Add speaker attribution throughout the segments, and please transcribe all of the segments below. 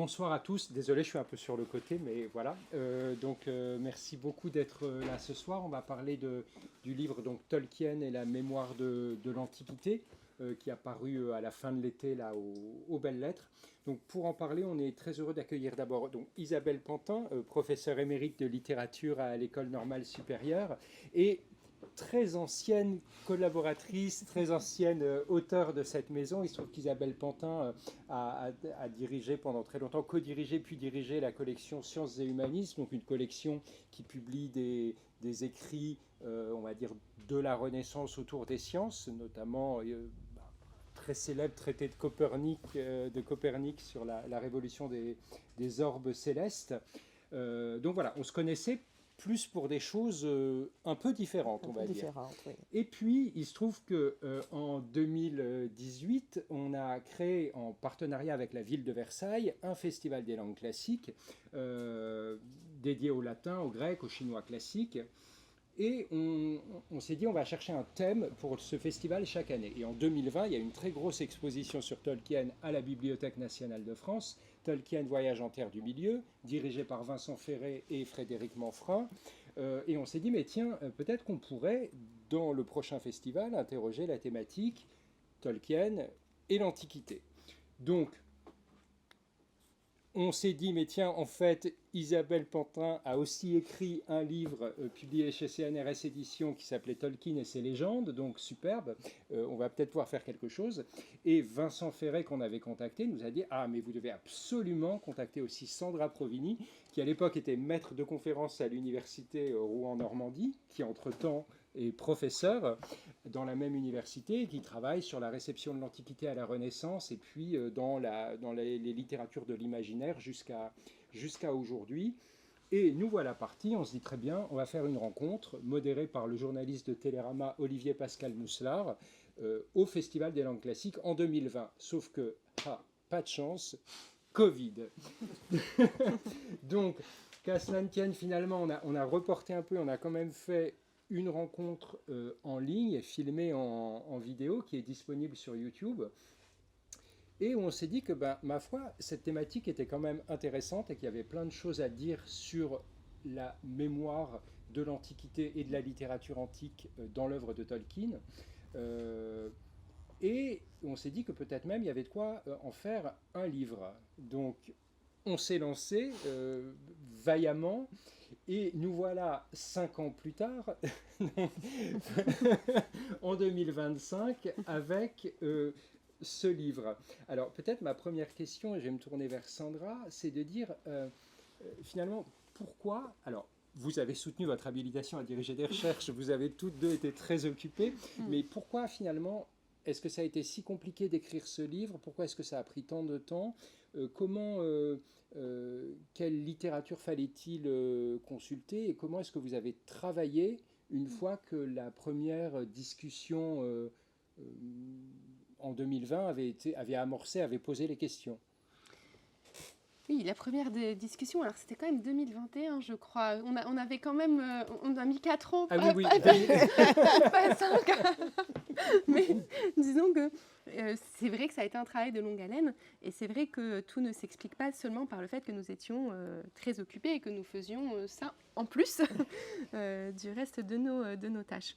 Speaker 1: bonsoir à tous. Désolé, je suis un peu sur le côté, mais voilà. Merci beaucoup d'être là ce soir. On va parler du livre donc, Tolkien et la mémoire de l'Antiquité, qui a paru à la fin de l'été là, aux Belles Lettres. Donc, pour en parler, on est très heureux d'accueillir d'abord Isabelle Pantin, professeure émérite de littérature à l'École normale supérieure, et très ancienne collaboratrice, très ancienne auteure de cette maison. Il se trouve qu'Isabelle Pantin a dirigé pendant très longtemps, co-dirigé puis dirigé la collection Sciences et Humanismes, donc une collection qui publie des écrits, on va dire, de la Renaissance autour des sciences, notamment très célèbre traité de Copernic sur la révolution des orbes célestes. Donc voilà, on se connaissait plus pour des choses un peu différentes, on va dire.
Speaker 2: Oui.
Speaker 1: Et puis, il se trouve qu'en 2018, on a créé, en partenariat avec la ville de Versailles, un festival des langues classiques dédié au latin, au grec, au chinois classique. Et on s'est dit, on va chercher un thème pour ce festival chaque année. Et en 2020, il y a une très grosse exposition sur Tolkien à la Bibliothèque nationale de France, Tolkien Voyage en Terre du Milieu, dirigé par Vincent Ferré et Frédéric Manfrin. Et on s'est dit, mais tiens, peut-être qu'on pourrait, dans le prochain festival, interroger la thématique Tolkien et l'Antiquité. Donc, on s'est dit, mais tiens, en fait, Isabelle Pantin a aussi écrit un livre publié chez CNRS Éditions qui s'appelait Tolkien et ses légendes, donc superbe, on va peut-être pouvoir faire quelque chose. Et Vincent Ferré, qu'on avait contacté, nous a dit, ah, mais vous devez absolument contacter aussi Sandra Provini, qui à l'époque était maître de conférence à l'université Rouen-Normandie, qui entre-temps est professeur dans la même université et qui travaille sur la réception de l'Antiquité à la Renaissance et puis dans les littératures de l'imaginaire jusqu'à aujourd'hui. Et nous voilà partis, on se dit très bien, on va faire une rencontre modérée par le journaliste de Télérama Olivier Pascal Mousselard au Festival des langues classiques en 2020. Sauf que, pas de chance, Covid. Donc, qu'à cela ne tienne, finalement, on a reporté un peu, on a quand même fait une rencontre en ligne, filmée en vidéo, qui est disponible sur YouTube. Et on s'est dit que, ma foi, cette thématique était quand même intéressante et qu'il y avait plein de choses à dire sur la mémoire de l'Antiquité et de la littérature antique dans l'œuvre de Tolkien. Et on s'est dit que peut-être même il y avait de quoi en faire un livre. Donc on s'est lancé vaillamment. Et nous voilà 5 ans plus tard, en 2025, avec ce livre. Alors peut-être ma première question, et je vais me tourner vers Sandra, c'est de dire finalement pourquoi... Alors, vous avez soutenu votre habilitation à diriger des recherches, vous avez toutes deux été très occupées, mais pourquoi finalement est-ce que ça a été si compliqué d'écrire ce livre? Pourquoi est-ce que ça a pris tant de temps? Quelle littérature fallait-il consulter et comment est-ce que vous avez travaillé une fois que la première discussion en 2020 avait amorcé, avait posé les questions?
Speaker 2: Oui, la première discussion, alors c'était quand même 2021, je crois. On avait quand même, on a mis 4 ans,
Speaker 1: Ah oui,
Speaker 2: pas 5. Mais disons que c'est vrai que ça a été un travail de longue haleine et c'est vrai que tout ne s'explique pas seulement par le fait que nous étions très occupés et que nous faisions ça en plus du reste de nos tâches.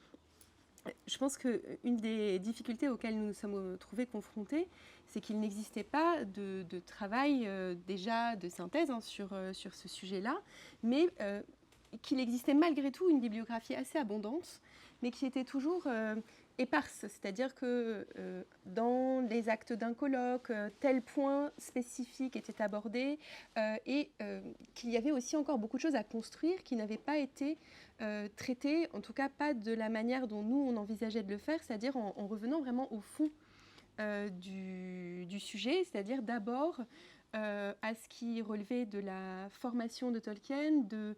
Speaker 2: Je pense qu'une des difficultés auxquelles nous nous sommes trouvés confrontés, c'est qu'il n'existait pas de travail déjà de synthèse sur ce sujet-là, mais qu'il existait malgré tout une bibliographie assez abondante, mais qui était toujours éparse. C'est-à-dire que dans les actes d'un colloque, tel point spécifique était abordé et qu'il y avait aussi encore beaucoup de choses à construire qui n'avaient pas été traitées, en tout cas pas de la manière dont nous on envisageait de le faire, c'est-à-dire en revenant vraiment au fond du sujet, c'est-à-dire d'abord à ce qui relevait de la formation de Tolkien, de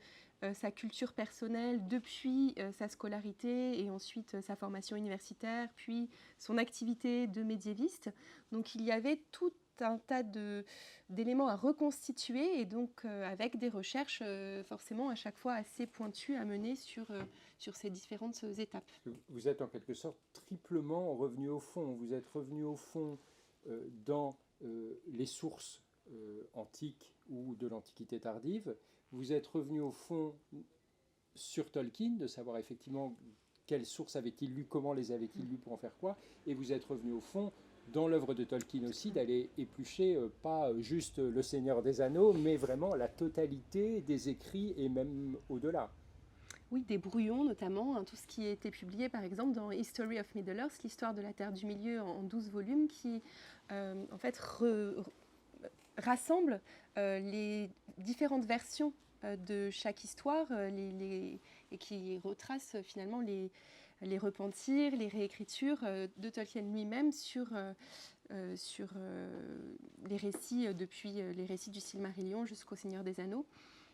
Speaker 2: sa culture personnelle depuis sa scolarité et ensuite sa formation universitaire, puis son activité de médiéviste. Donc il y avait tout un tas d'éléments à reconstituer et donc avec des recherches forcément à chaque fois assez pointues à mener sur ces différentes étapes.
Speaker 1: Vous êtes en quelque sorte triplement revenu au fond. Vous êtes revenu au fond dans les sources antique ou de l'Antiquité tardive. Vous êtes revenu au fond sur Tolkien, de savoir effectivement quelles sources avait-il lu, comment les avait-il lues pour en faire quoi, et vous êtes revenu au fond dans l'œuvre de Tolkien aussi, d'aller éplucher pas juste Le Seigneur des Anneaux, mais vraiment la totalité des écrits et même au-delà.
Speaker 2: Oui, des brouillons notamment, hein, tout ce qui a été publié par exemple dans History of Middle-earth, l'histoire de la Terre du Milieu en 12 volumes, qui en fait rassemble les différentes versions de chaque histoire et qui retrace finalement les repentirs, les réécritures de Tolkien lui-même sur les récits depuis les récits du Silmarillion jusqu'au Seigneur des Anneaux.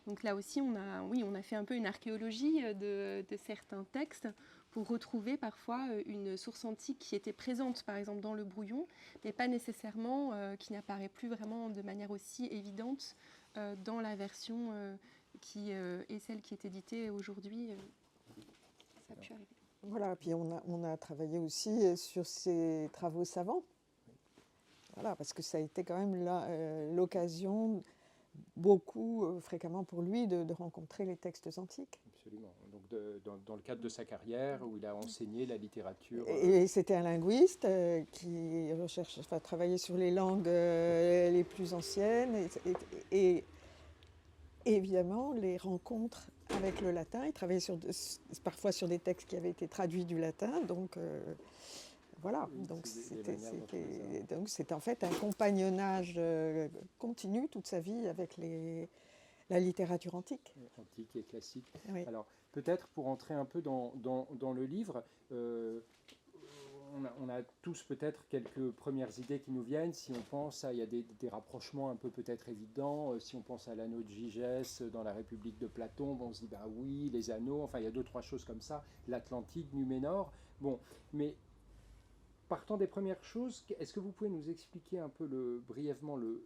Speaker 2: Donc là aussi, on a fait un peu une archéologie de certains textes pour retrouver parfois une source antique qui était présente, par exemple, dans le brouillon, mais pas nécessairement, qui n'apparaît plus vraiment de manière aussi évidente dans la version qui est celle qui est éditée aujourd'hui. Ça a pu arriver.
Speaker 3: Voilà, puis on a travaillé aussi sur ces travaux savants. Voilà, parce que ça a été quand même l'occasion, fréquemment pour lui, de rencontrer les textes antiques.
Speaker 1: Absolument. Donc dans le cadre de sa carrière, où il a enseigné la littérature.
Speaker 3: Et c'était un linguiste qui travaillait sur les langues les plus anciennes et évidemment les rencontres avec le latin. Il travaillait parfois sur des textes qui avaient été traduits du latin, donc voilà.
Speaker 1: Oui,
Speaker 3: donc
Speaker 1: c'est
Speaker 3: c'est en fait un compagnonnage continu toute sa vie avec la littérature antique.
Speaker 1: Antique et classique.
Speaker 3: Oui.
Speaker 1: Alors peut-être pour entrer un peu dans le livre, on a tous peut-être quelques premières idées qui nous viennent. Si on pense il y a des rapprochements un peu peut-être évidents. Si on pense à l'anneau de Gigès dans la République de Platon, on se dit oui, les anneaux, enfin il y a 2-3 choses comme ça, l'Atlantide, Numénor. Bon, mais partant des premières choses, est-ce que vous pouvez nous expliquer un peu brièvement le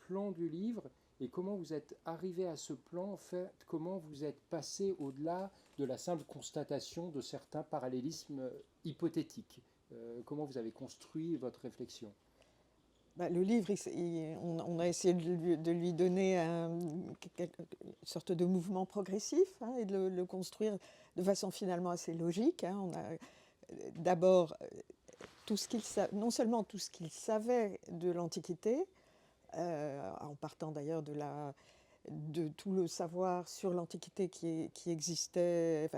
Speaker 1: plan du livre et comment vous êtes arrivé à ce plan, en fait, comment vous êtes passé au-delà de la simple constatation de certains parallélismes hypothétiques? Comment vous avez construit votre réflexion?
Speaker 3: Le livre, on a essayé de lui donner une sorte de mouvement progressif et de le construire de façon finalement assez logique. On a d'abord non seulement tout ce qu'il savait de l'Antiquité, en partant d'ailleurs de tout le savoir sur l'Antiquité qui existait,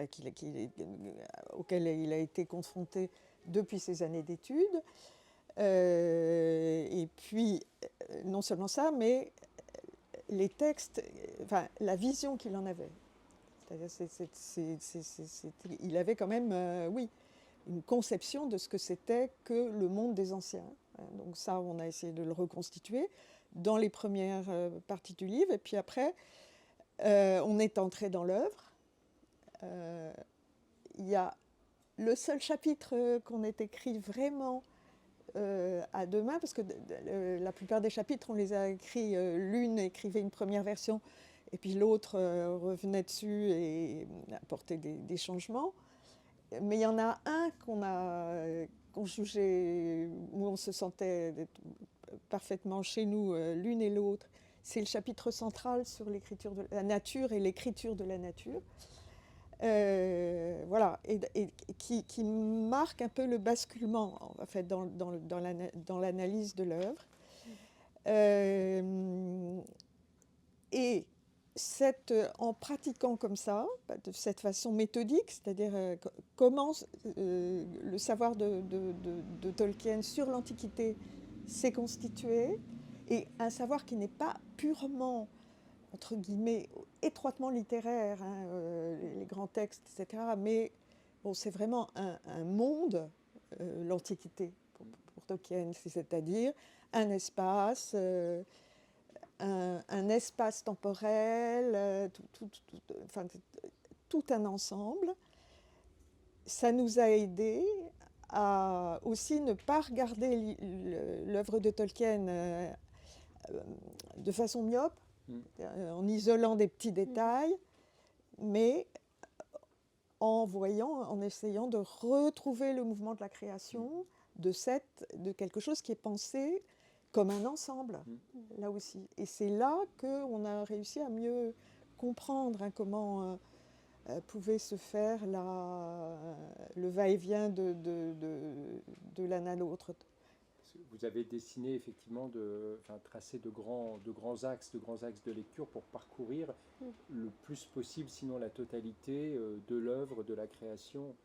Speaker 3: auquel il a été confronté depuis ses années d'études. Et puis, non seulement ça, mais les textes, la vision qu'il en avait. C'est-à-dire, il avait quand même, une conception de ce que c'était que le monde des anciens. Donc ça, on a essayé de le reconstituer dans les premières parties du livre. Et puis après, on est entré dans l'œuvre. Il y a le seul chapitre qu'on ait écrit vraiment à deux mains, parce que la plupart des chapitres, on les a écrits, l'une écrivait une première version, et puis l'autre revenait dessus et apportait des changements. Mais il y en a un qu'on jugeait, où on se sentait parfaitement chez nous, l'une et l'autre. C'est le chapitre central sur l'écriture de la nature et l'écriture de la nature. Voilà, et qui marque un peu le basculement en fait, dans l'analyse de l'œuvre. Et en pratiquant comme ça, de cette façon méthodique, c'est-à-dire comment le savoir de Tolkien sur l'Antiquité s'est constitué, et un savoir qui n'est pas purement, entre guillemets, étroitement littéraire, les grands textes, etc. Mais bon, c'est vraiment un monde, l'Antiquité, pour Tolkien, c'est-à-dire un espace, un espace temporel, tout un ensemble. Ça nous a aidés à aussi ne pas regarder l'œuvre de Tolkien de façon myope, en isolant des petits détails, mais en essayant de retrouver le mouvement de la création, de quelque chose qui est pensé comme un ensemble, là aussi. Et c'est là qu'on a réussi à mieux comprendre comment pouvait se faire le va-et-vient de l'un à l'autre.
Speaker 1: Vous avez dessiné effectivement, tracé de grands axes de lecture pour parcourir le plus possible, sinon la totalité de l'œuvre, de la création.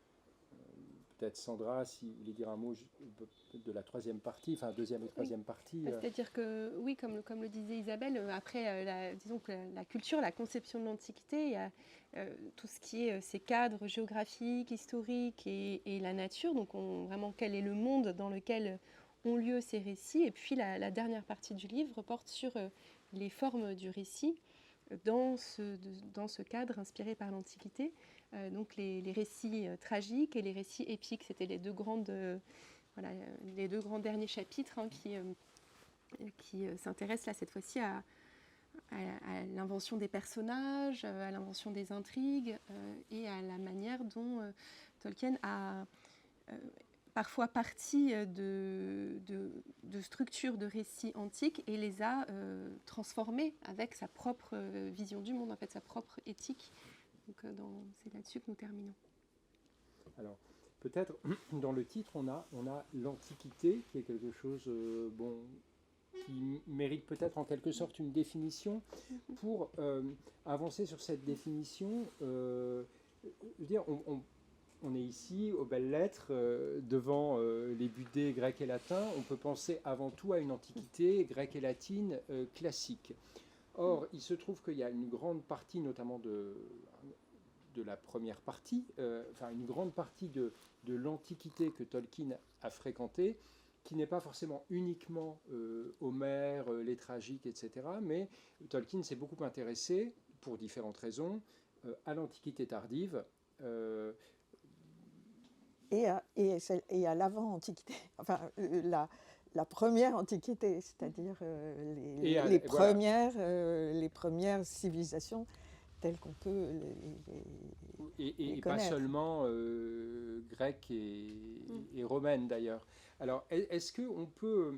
Speaker 1: Peut-être Sandra, si vous voulez dire un mot de la troisième partie, enfin deuxième et troisième partie.
Speaker 2: C'est-à-dire que, oui, comme le disait Isabelle, après, disons que la culture, la conception de l'Antiquité, il y a tout ce qui est ces cadres géographiques, historiques et la nature, donc vraiment quel est le monde dans lequel ont lieu ces récits. Et puis la dernière partie du livre porte sur les formes du récit dans ce cadre inspiré par l'Antiquité. Donc les récits tragiques et les récits épiques, c'était les deux grands derniers chapitres qui s'intéressent là cette fois-ci à l'invention des personnages, à l'invention des intrigues et à la manière dont Tolkien a parfois parti de structures de récits antiques et les a transformées avec sa propre vision du monde, en fait, sa propre éthique. Donc c'est là-dessus que nous terminons.
Speaker 1: Alors, peut-être, dans le titre, on a l'Antiquité, qui est quelque chose qui mérite peut-être en quelque sorte une définition. Pour avancer sur cette définition, je veux dire, on est ici, aux belles lettres, devant les budets grecs et latins. On peut penser avant tout à une Antiquité grecque et latine classique. Or, il se trouve qu'il y a une grande partie, notamment de la première partie, une grande partie de l'Antiquité que Tolkien a fréquentée, qui n'est pas forcément uniquement Homère, les tragiques, etc., mais Tolkien s'est beaucoup intéressé, pour différentes raisons, à l'Antiquité tardive.
Speaker 3: Et à l'avant-Antiquité, enfin la première Antiquité, c'est-à-dire les premières civilisations telles qu'on peut les
Speaker 1: pas
Speaker 3: connaître.
Speaker 1: seulement grecques et romaines d'ailleurs. Alors, est-ce qu'on peut,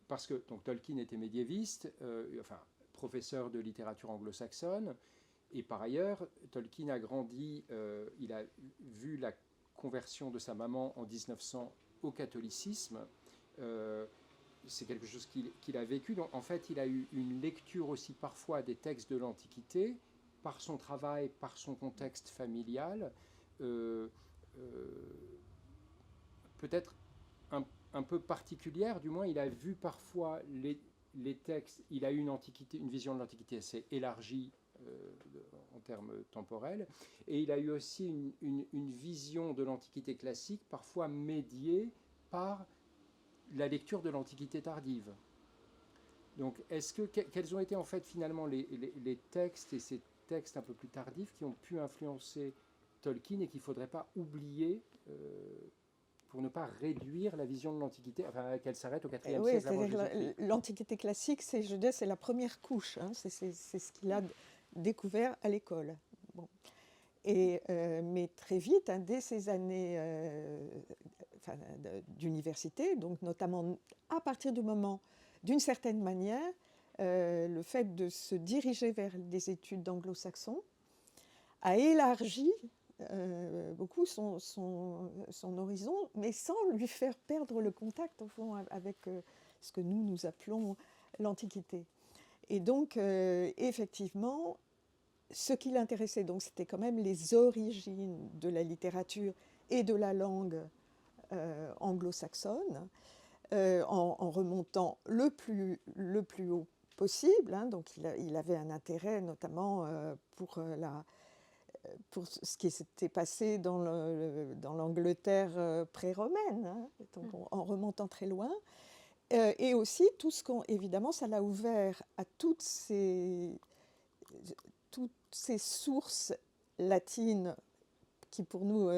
Speaker 1: parce que Tolkien était médiéviste, professeur de littérature anglo-saxonne, et par ailleurs, Tolkien a grandi, il a vu la conversion de sa maman en 1900 au catholicisme. C'est quelque chose qu'il a vécu. Donc, en fait, il a eu une lecture aussi parfois des textes de l'Antiquité, par son travail, par son contexte familial, peut-être un peu particulière. Du moins, il a vu parfois les textes. Il a eu une vision de l'Antiquité assez élargie en termes temporels, et il a eu aussi une vision de l'Antiquité classique, parfois médiée par la lecture de l'Antiquité tardive. Donc, quels ont été en fait finalement les textes et ces textes un peu plus tardifs qui ont pu influencer Tolkien et qu'il ne faudrait pas oublier pour ne pas réduire la vision de l'Antiquité, qu'elle s'arrête au IVe siècle avant Jésus-Christ.
Speaker 3: L'Antiquité classique, c'est la première couche, hein, c'est ce qu'il a découvert à l'école. Bon. Mais très vite, hein, dès ces années d'université, donc notamment à partir du moment, d'une certaine manière, le fait de se diriger vers des études d'anglo-saxons a élargi beaucoup son horizon, mais sans lui faire perdre le contact, au fond, avec ce que nous appelons l'Antiquité. Et donc, effectivement, ce qui l'intéressait, donc, c'était quand même les origines de la littérature et de la langue anglo-saxonne, en remontant le plus haut possible. Hein. Donc, il avait un intérêt notamment pour ce qui s'était passé dans l'Angleterre pré-romaine, hein, donc en remontant très loin. Et aussi, évidemment, ça l'a ouvert à toutes ces sources latines qui, pour nous,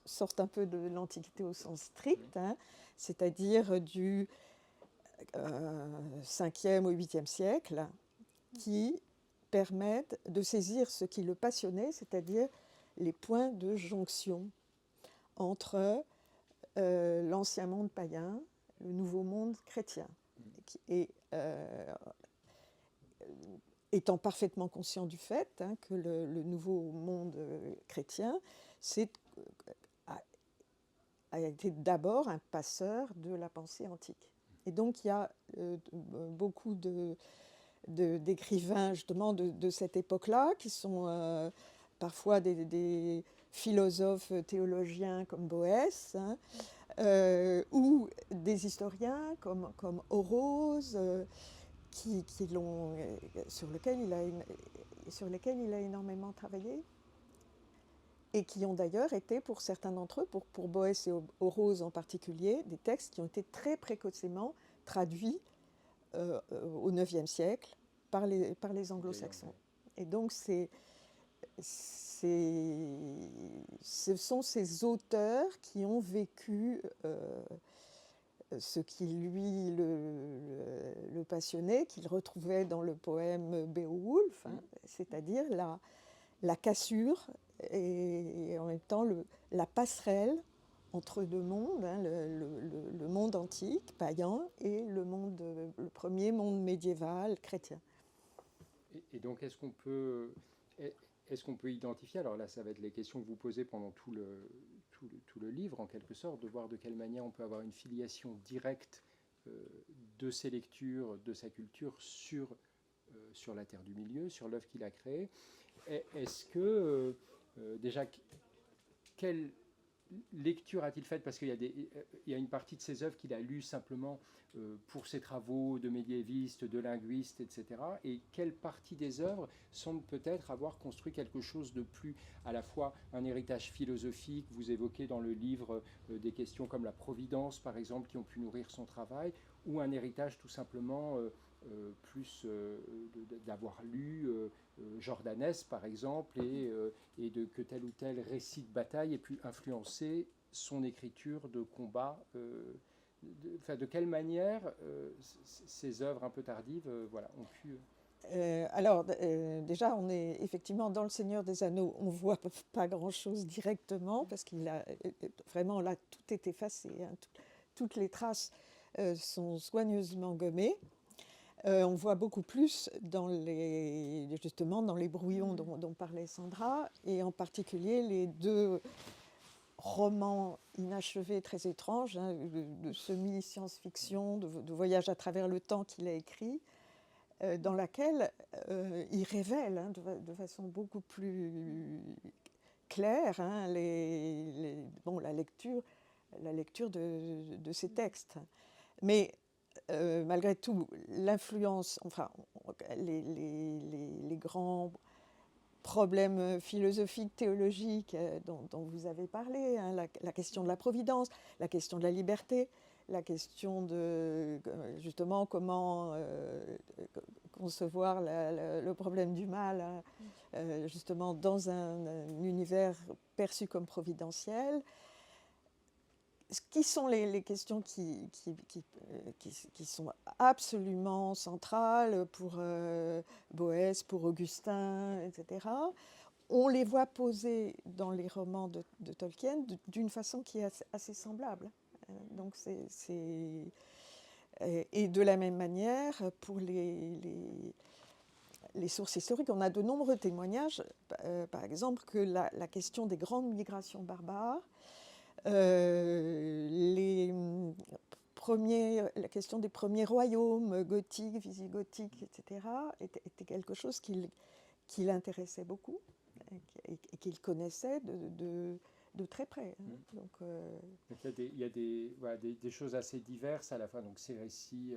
Speaker 3: sortent un peu de l'Antiquité au sens strict, hein, c'est-à-dire du 5e au 8e siècle, qui permettent de saisir ce qui le passionnait, c'est-à-dire les points de jonction entre l'ancien monde païen le nouveau monde chrétien. Et étant parfaitement conscient du fait que le nouveau monde chrétien a été d'abord un passeur de la pensée antique. Et donc il y a beaucoup d'écrivains justement de cette époque-là qui sont parfois des philosophes théologiens comme Boès, ou des historiens comme Orose, sur lesquels il a énormément travaillé, et qui ont d'ailleurs été, pour certains d'entre eux, pour Boès et Orose en particulier, des textes qui ont été très précocement traduits au IXe siècle par les anglo-saxons. Et donc ce sont ces auteurs qui ont vécu ce qui lui le passionnait, qu'il retrouvait dans le poème Beowulf, c'est-à-dire la cassure et en même temps la passerelle entre deux mondes, le monde antique, païen, et le premier monde médiéval, chrétien.
Speaker 1: Et donc, est-ce qu'on peut identifier, alors là, ça va être les questions que vous posez pendant tout le livre, en quelque sorte, de voir de quelle manière on peut avoir une filiation directe de ses lectures, de sa culture sur la Terre du Milieu, sur l'œuvre qu'il a créée. Est-ce que, déjà, quelle lecture a-t-il faite? Parce qu'il y a une partie de ses œuvres qu'il a lues simplement pour ses travaux de médiéviste, de linguiste, etc. Et quelle partie des œuvres semble peut-être avoir construit quelque chose de plus, à la fois un héritage philosophique, vous évoquez dans le livre des questions comme la providence, par exemple, qui ont pu nourrir son travail, ou un héritage tout simplement plus d'avoir lu Jordanès, par exemple, et que tel ou tel récit de bataille ait pu influencer son écriture de combat. De quelle manière ces œuvres un peu tardives ont pu...
Speaker 3: Déjà, on est effectivement dans Le Seigneur des Anneaux, on ne voit pas grand-chose directement, parce qu'il a vraiment là, tout est effacé, toutes les traces sont soigneusement gommées. On voit beaucoup plus justement dans les brouillons dont parlait Sandra, et en particulier les deux romans inachevés très étranges, de semi-science-fiction, de voyage à travers le temps qu'il a écrit, dans laquelle il révèle de façon beaucoup plus claire la lecture de ces textes. Mais malgré tout, l'influence, enfin, les grands problèmes philosophiques, théologiques dont vous avez parlé, la question de la providence, la question de la liberté, la question de justement comment concevoir le problème du mal, justement dans un univers perçu comme providentiel. Qui sont les questions qui sont absolument centrales pour Boès, pour Augustin, etc. On les voit posées dans les romans de Tolkien d'une façon qui est assez semblable. Donc et de la même manière, pour les sources historiques, on a de nombreux témoignages, par exemple, que la question des grandes migrations barbares, la question des premiers royaumes gothiques, visigothiques, etc., était quelque chose qui l'intéressait beaucoup et qu'il connaissait de très près. Donc
Speaker 1: il y a des choses assez diverses à la fois, donc ces récits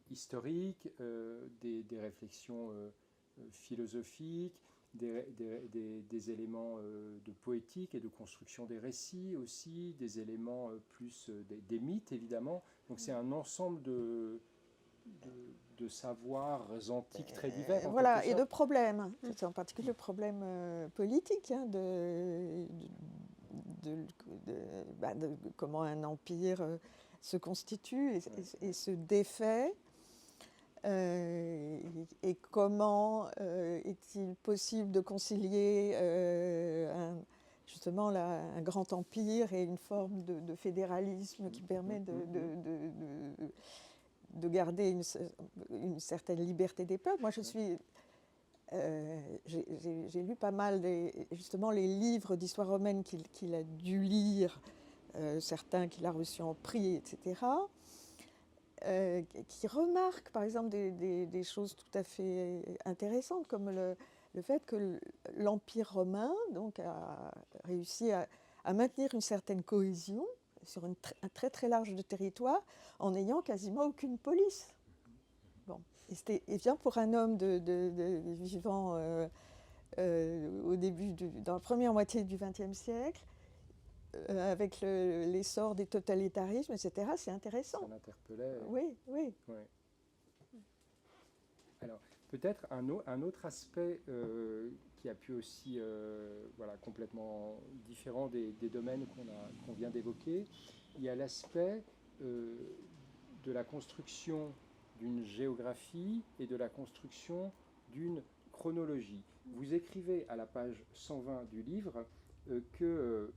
Speaker 1: historiques, des réflexions philosophiques, des éléments de poétique et de construction des récits aussi, des éléments plus des mythes évidemment. Donc c'est un ensemble de savoirs antiques très divers.
Speaker 3: Voilà, et de problèmes, c'est en particulier le problème politique de comment un empire se constitue et se défait. Et comment est-il possible de concilier justement un grand empire et une forme de fédéralisme qui permet de garder une certaine liberté des peuples. Moi, j'ai lu pas mal, justement, les livres d'histoire romaine qu'il a dû lire, certains qu'il a reçus en prix, etc., qui remarquent, par exemple, des choses tout à fait intéressantes, comme le fait que l'Empire romain donc, a réussi à maintenir une certaine cohésion sur un très très large territoire en n'ayant quasiment aucune police. Bon. Et bien pour un homme vivant au début, dans la première moitié du XXe siècle, avec l'essor des totalitarismes, etc., c'est intéressant.
Speaker 1: Ça l'interpellait.
Speaker 3: Oui, oui.
Speaker 1: Ouais. Alors, peut-être un autre aspect qui a pu aussi, voilà, complètement différent des domaines qu'on vient d'évoquer, il y a l'aspect de la construction d'une géographie et de la construction d'une chronologie. Vous écrivez à la page 120 du livre que,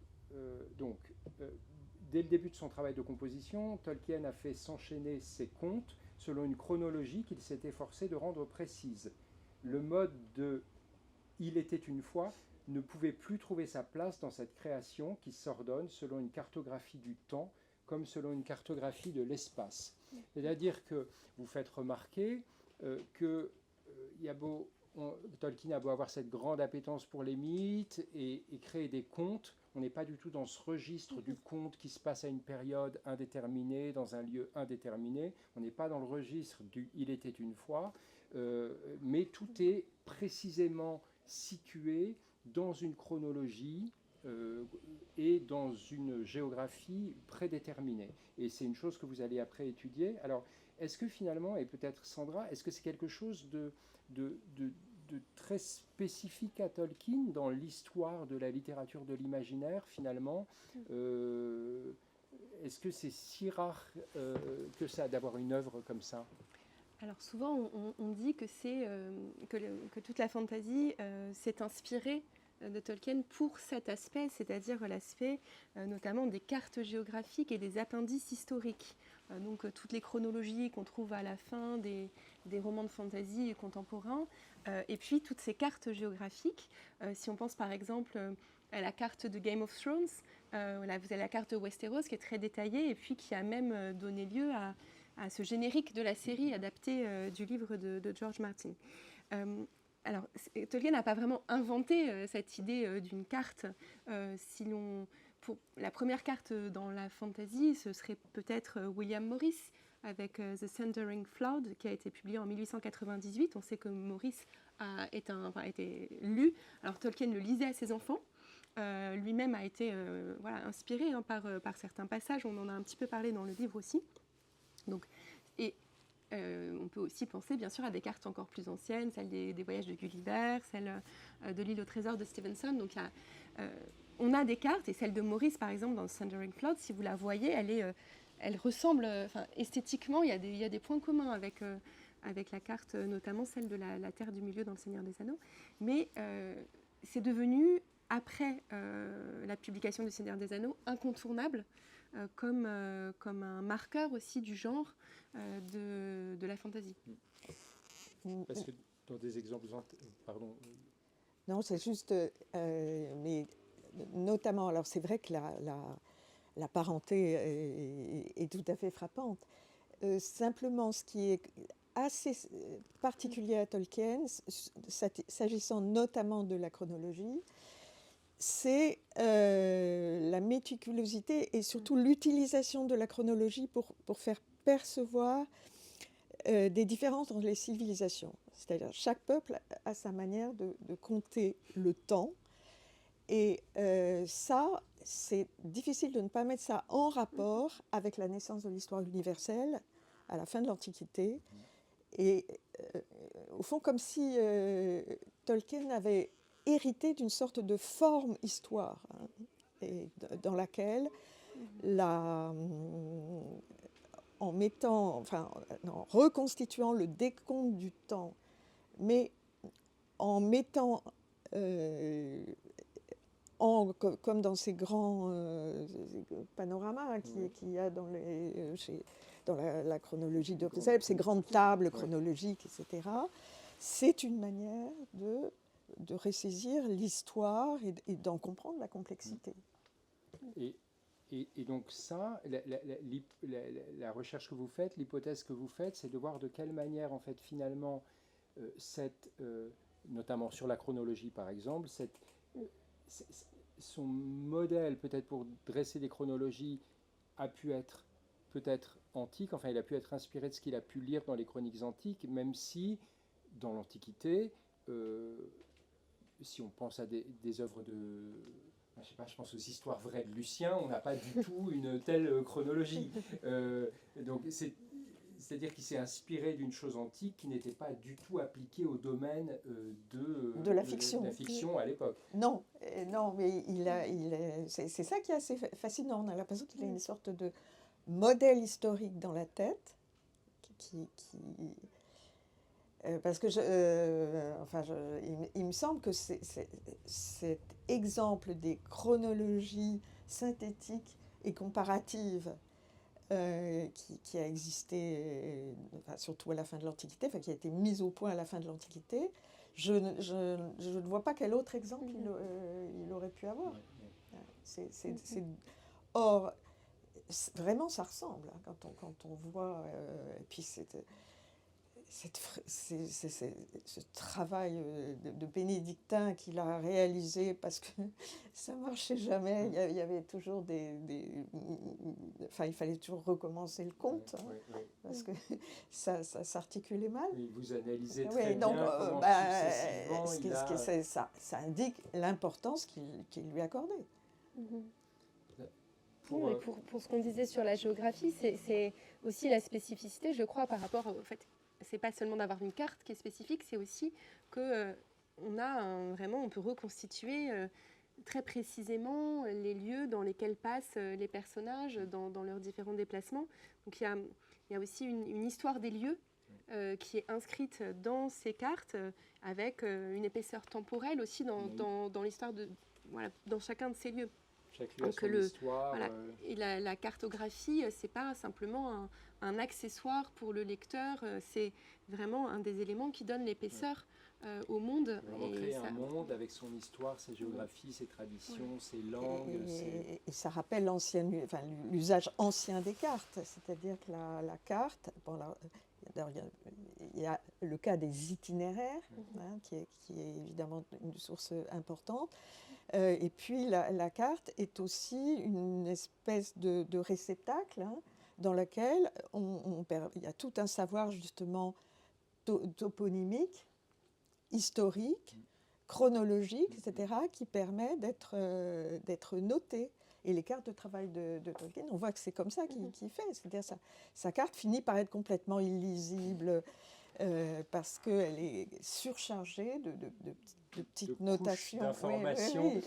Speaker 1: dès le début de son travail de composition, Tolkien a fait s'enchaîner ses contes selon une chronologie qu'il s'est efforcé de rendre précise. Le mode de « il était une fois » ne pouvait plus trouver sa place dans cette création qui s'ordonne selon une cartographie du temps comme selon une cartographie de l'espace. C'est-à-dire que vous faites remarquer que Tolkien a beau avoir cette grande appétence pour les mythes et créer des contes, on n'est pas du tout dans ce registre du conte qui se passe à une période indéterminée, dans un lieu indéterminé. On n'est pas dans le registre du « il était une fois », mais tout est précisément situé dans une chronologie et dans une géographie prédéterminée. Et c'est une chose que vous allez après étudier. Alors, est-ce que finalement, et peut-être Sandra, est-ce que c'est quelque chose de très spécifique à Tolkien dans l'histoire de la littérature de l'imaginaire, finalement est-ce que c'est si rare que ça d'avoir une œuvre comme ça?
Speaker 2: Alors souvent, on dit que, que toute la fantasy s'est inspirée de Tolkien pour cet aspect, c'est-à-dire l'aspect notamment des cartes géographiques et des appendices historiques. Donc toutes les chronologies qu'on trouve à la fin des romans de fantasy contemporains, et puis toutes ces cartes géographiques. Si on pense par exemple à la carte de Game of Thrones, là, vous avez la carte de Westeros qui est très détaillée et puis qui a même donné lieu à ce générique de la série adapté du livre de George Martin. Alors, Tolkien n'a pas vraiment inventé cette idée d'une carte. Pour la première carte dans la fantasy, ce serait peut-être William Morris avec The Thundering Flood, qui a été publié en 1898. On sait que Morris a été lu. Alors, Tolkien le lisait à ses enfants. Lui-même a été inspiré par certains passages. On en a un petit peu parlé dans le livre aussi. Donc, on peut aussi penser bien sûr à des cartes encore plus anciennes, celles des voyages de Gulliver, celles de l'île au trésor de Stevenson. Donc on a des cartes, et celle de Maurice par exemple dans Thundering Cloud, si vous la voyez, elle ressemble, esthétiquement, il y a des points communs avec la carte, notamment celle de la Terre du Milieu dans Le Seigneur des Anneaux. Mais c'est devenu, après la publication du Seigneur des Anneaux, incontournable comme un marqueur aussi du genre de la fantasy.
Speaker 1: Parce que dans des exemples... Pardon.
Speaker 3: Non, c'est juste... mais notamment, alors c'est vrai que la parenté est tout à fait frappante. Simplement, ce qui est assez particulier à Tolkien, s'agissant notamment de la chronologie, c'est la méticulosité et surtout l'utilisation de la chronologie pour faire percevoir des différences entre les civilisations. C'est-à-dire chaque peuple a sa manière de compter le temps. Et ça, c'est difficile de ne pas mettre ça en rapport avec la naissance de l'histoire universelle à la fin de l'Antiquité. Et au fond, comme si Tolkien avait hérité d'une sorte de forme histoire, et dans laquelle en reconstituant le décompte du temps, mais en mettant comme dans ces grands panoramas qu'il y a dans, dans la chronologie de Hopseb, ces grandes tables chronologiques, etc., c'est une manière de ressaisir l'histoire et d'en comprendre la complexité.
Speaker 1: Et donc ça, la recherche que vous faites, l'hypothèse que vous faites, c'est de voir de quelle manière, en fait, finalement, notamment sur la chronologie, par exemple, son modèle, peut-être pour dresser des chronologies, a pu être peut-être antique, enfin, il a pu être inspiré de ce qu'il a pu lire dans les chroniques antiques, même si, dans l'Antiquité, si on pense à des œuvres de... Je sais pas, je pense aux histoires vraies de Lucien, on n'a pas du tout une telle chronologie. Donc c'est-à-dire qu'il s'est inspiré d'une chose antique qui n'était pas du tout appliquée au domaine
Speaker 3: de la fiction,
Speaker 1: à l'époque.
Speaker 3: Non, non, mais c'est ça qui est assez fascinant. On a l'impression qu'il a une sorte de modèle historique dans la tête parce que il me semble que cet exemple des chronologies synthétiques et comparatives qui a existé, surtout à la fin de l'Antiquité, qui a été mise au point à la fin de l'Antiquité, je ne vois pas quel autre exemple il aurait pu avoir. Or, vraiment, ça ressemble quand on voit, et puis ce travail de bénédictin qu'il a réalisé, parce que ça ne marchait jamais, il y avait toujours il fallait toujours recommencer le compte, parce que ça s'articulait mal.
Speaker 1: Oui, vous analysez très bien comment successivement
Speaker 3: ça indique l'importance qu'il lui accordait.
Speaker 2: Pour ce qu'on disait sur la géographie, c'est aussi la spécificité, je crois, par rapport au fait... C'est pas seulement d'avoir une carte qui est spécifique, c'est aussi que on peut reconstituer très précisément les lieux dans lesquels passent les personnages dans leurs différents déplacements. Donc il y a aussi une histoire des lieux qui est inscrite dans ces cartes avec une épaisseur temporelle aussi dans l'histoire dans chacun de ces lieux.
Speaker 1: Chaque lieu a son histoire.
Speaker 2: Voilà. Et la cartographie, c'est pas simplement un accessoire pour le lecteur, c'est vraiment un des éléments qui donne l'épaisseur au monde.
Speaker 1: On crée un monde avec son histoire, ses géographies, ses traditions, ses langues.
Speaker 3: Et ça rappelle l'usage ancien des cartes, c'est-à-dire que la carte, il y a le cas des itinéraires, qui est évidemment une source importante. Et puis la carte est aussi une espèce de réceptacle dans lequel il y a tout un savoir justement toponymique, historique, chronologique, etc., qui permet d'être noté. Et les cartes de travail de Tolkien, on voit que c'est comme ça qu'il fait. C'est-à-dire sa carte finit par être complètement illisible parce qu'elle est surchargée de petites notations.
Speaker 1: D'informations.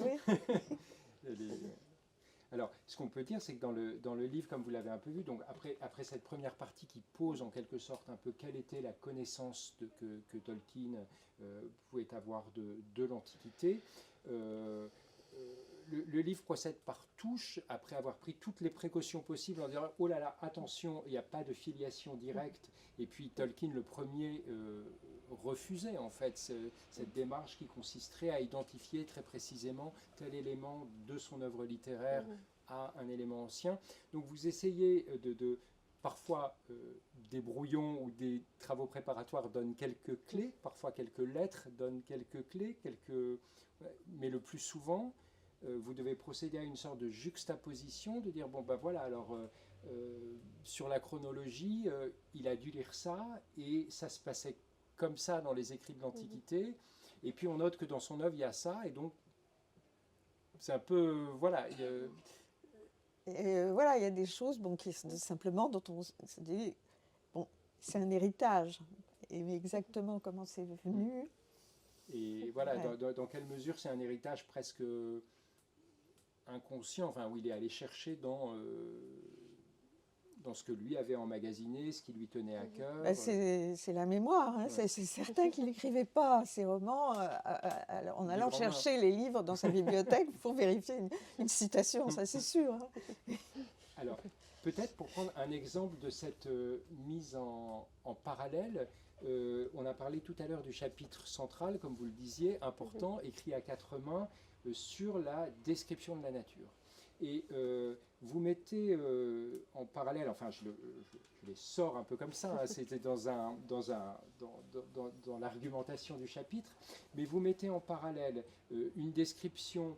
Speaker 3: Oui.
Speaker 1: Alors, ce qu'on peut dire, c'est que dans le livre, comme vous l'avez un peu vu, donc après cette première partie qui pose en quelque sorte un peu quelle était la connaissance que Tolkien pouvait avoir de l'Antiquité, le livre procède par touches, après avoir pris toutes les précautions possibles, en disant « Oh là là, attention, il n'y a pas de filiation directe ». Et puis Tolkien, le premier, refusait en fait cette démarche qui consisterait à identifier très précisément tel élément de son œuvre littéraire à un élément ancien. Donc vous essayez parfois des brouillons ou des travaux préparatoires donnent quelques clés, parfois quelques lettres donnent quelques clés, mais le plus souvent, vous devez procéder à une sorte de juxtaposition, de dire, bon ben voilà, alors sur la chronologie, il a dû lire ça, et ça se passait comme ça dans les écrits de l'Antiquité, et puis on note que dans son œuvre, il y a ça, et donc c'est un peu, voilà...
Speaker 3: Voilà, il y a des choses qui simplement dont on se dit, c'est un héritage, et exactement comment c'est venu...
Speaker 1: Et voilà, dans quelle mesure c'est un héritage presque dans ce que lui avait emmagasiné, ce qui lui tenait à cœur.
Speaker 3: Ben, c'est la mémoire. Hein.
Speaker 1: Ouais.
Speaker 3: C'est certain qu'il n'écrivait pas ses romans en allant
Speaker 1: Livre en main.
Speaker 3: chercher les livres dans sa bibliothèque pour vérifier une citation, ça c'est sûr. Hein.
Speaker 1: Alors, peut-être pour prendre un exemple de cette mise en parallèle, on a parlé tout à l'heure du chapitre central, comme vous le disiez, important, écrit à quatre mains, sur la description de la nature. Et vous mettez en parallèle, enfin je les sors un peu comme ça, hein, c'était dans l'argumentation du chapitre, mais vous mettez en parallèle une description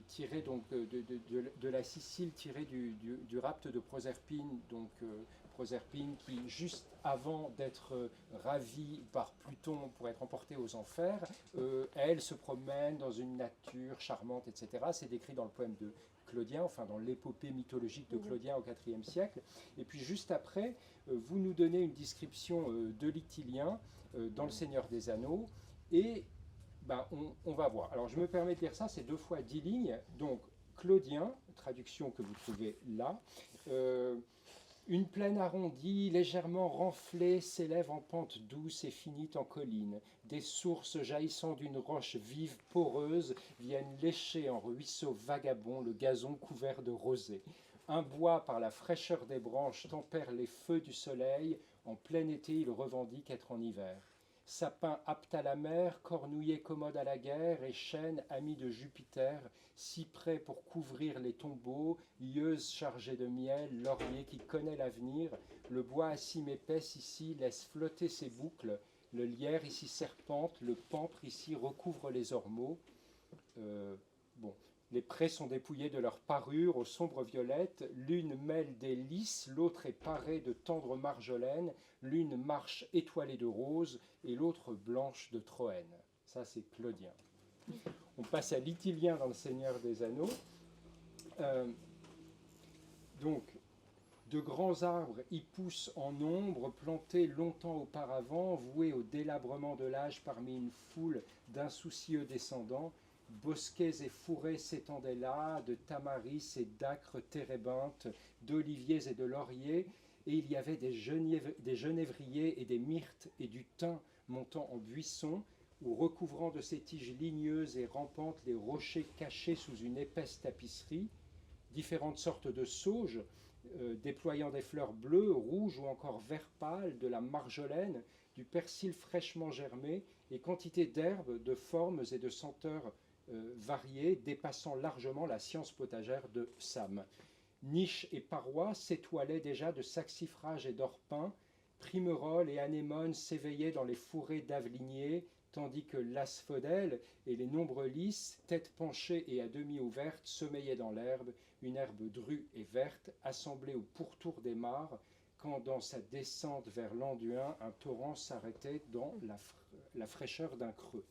Speaker 1: tirée donc de la Sicile, tirée du rapt de Proserpine, donc Proserpine qui, juste avant d'être ravie par Pluton pour être emportée aux enfers, elle se promène dans une nature charmante, etc. C'est décrit dans le poème de Claudien, enfin dans l'épopée mythologique de Claudien au IVe siècle. Et puis juste après, vous nous donnez une description de l'Itilien dans Le Seigneur des Anneaux, et ben, on va voir. Alors je me permets de lire ça, c'est 2 fois 10 lignes. Donc Claudien, traduction que vous trouvez là. Une plaine arrondie, légèrement renflée, s'élève en pente douce et finit en colline. Des sources jaillissant d'une roche vive, poreuse, viennent lécher en ruisseaux vagabonds le gazon couvert de rosée. Un bois, par la fraîcheur des branches, tempère les feux du soleil. En plein été, il revendique être en hiver. Sapin apte à la mer, cornouiller commode à la guerre, et chêne ami de Jupiter, cyprès pour couvrir les tombeaux, lieuse chargée de miel, laurier qui connaît l'avenir, le bois à cime épaisse ici laisse flotter ses boucles, le lierre ici serpente, le pampre ici recouvre les ormeaux. Bon. Les prés sont dépouillés de leurs parures aux sombres violettes, l'une mêle des lys, l'autre est parée de tendres marjolaines, l'une marche étoilée de roses et l'autre blanche de Troène. Ça, c'est Claudien. On passe à l'Itilien dans Le Seigneur des Anneaux. Donc, de grands arbres y poussent en ombre, plantés longtemps auparavant, voués au délabrement de l'âge parmi une foule d'insoucieux descendants. Bosquets et fourrés s'étendaient là, de tamaris et d'acres térébinthes, d'oliviers et de lauriers, et il y avait des genévriers et des myrtes et du thym montant en buisson, ou recouvrant de ces tiges ligneuses et rampantes les rochers cachés sous une épaisse tapisserie, différentes sortes de sauges, déployant des fleurs bleues, rouges ou encore vert pâle, de la marjolaine, du persil fraîchement germé, et quantité d'herbes, de formes et de senteurs variées, dépassant largement la science potagère de Sam. Niches et parois s'étoilaient déjà de saxifrages et d'orpins, primerolles et anémones s'éveillaient dans les fourrés d'aveliniers, tandis que l'asphodèle et les nombreux lys, tête penchée et à demi ouvertes, sommeillaient dans l'herbe, une herbe drue et verte, assemblée au pourtour des mares, quand dans sa descente vers l'Anduin, un torrent s'arrêtait dans la fraîcheur d'un creux.